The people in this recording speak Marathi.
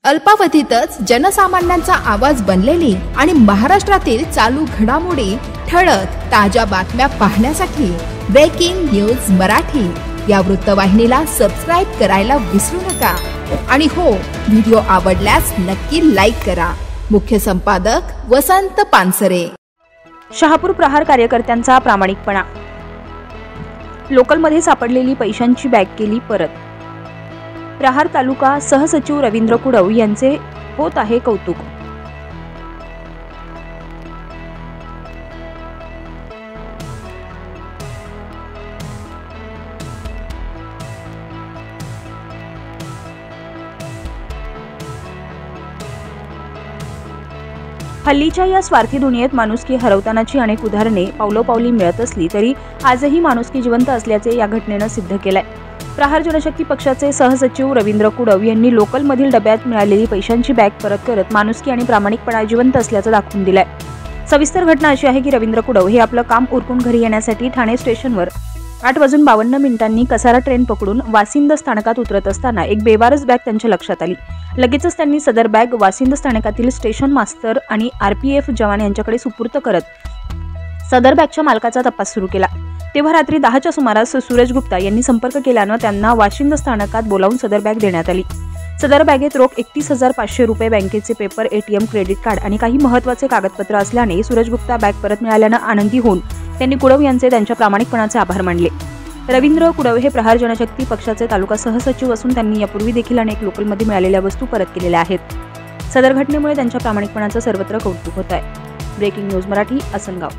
अल्पावधीतच जनसामान्यांचा आवाज बनलेली आणि महाराष्ट्रातील चालू घडामोडी ठळक ताज्या बातम्या पाहण्यासाठी ब्रेकिंग न्यूज मराठी या वृत्तवाहिनीला सबस्क्राइब करायला विसरू नका। आणि हो, व्हिडिओ आवडल्यास नक्की लाईक करा। मुख्य संपादक वसंत पानसरे। शहापूर प्रहार कार्यकर्त्यांचा प्रामाणिकपणा। लोकलमध्ये सापडलेली पैशांची बॅग केली परत। प्रहार तालुका सहसचिव रवींद्र कुडव यांचे होत आहे कौतुक। हल्लीच्या या स्वार्थी दुनियेत माणुसकी हरवतानाची अनेक उदाहरणे पावलोपावली मिळत असली तरी आजही माणुसकी जिवंत असल्याचे या घटनेनं सिद्ध केलंय। प्रहार जनशक्ती पक्षाचे सहसचिव रवींद्र कुडव यांनी लोकलमधील डब्यात मिळालेली पैशांची बॅग परत करत माणुसकी आणि प्रामाणिकपणा जिवंत असल्याचं दाखवून दिलंय। सविस्तर घटना अशी आहे की रवींद्र कुडव हे आपलं काम उरकून घरी येण्यासाठी ठाणे स्टेशनवर 8:52 कसारा ट्रेन पकडून वासिंद स्थानकात उतरत असताना एक बेवारस बॅग त्यांच्या लक्षात आली। लगेचच त्यांनी सदर बॅग वासिंद स्थानकातील स्टेशन मास्तर आणि आरपीएफ जवान यांच्याकडे सुपूर्द करत सदर बॅगच्या मालकाचा तपास सुरू केला। तेव्हा रात्री 10च्या सुमारास सूरज गुप्ता यांनी संपर्क केल्यानं त्यांना वाशिंद स्थानकात बोलावून सदर बॅग देण्यात आली। सदर बॅगेत रोख 31,500 रुपये, बँकेचे पेपर, एटीएम, क्रेडिट कार्ड आणि काही महत्त्वाचे कागदपत्र असल्याने सूरज गुप्ता बॅग परत मिळाल्यानं आनंदी होऊन त्यांनी कुडव यांचे त्यांच्या प्रामाणिकपणाचे आभार मानले। रवींद्र कुडव हे प्रहार जनशक्ती पक्षाचे तालुका सहसचिव असून त्यांनी यापूर्वी देखील अनेक लोकलमध्ये मिळालेल्या वस्तू परत केलेल्या आहेत। सदर घटनेमुळे त्यांच्या प्रामाणिकपणाचं सर्वत्र कौतुक होत आहे। Breaking news Marathi, Asangaon.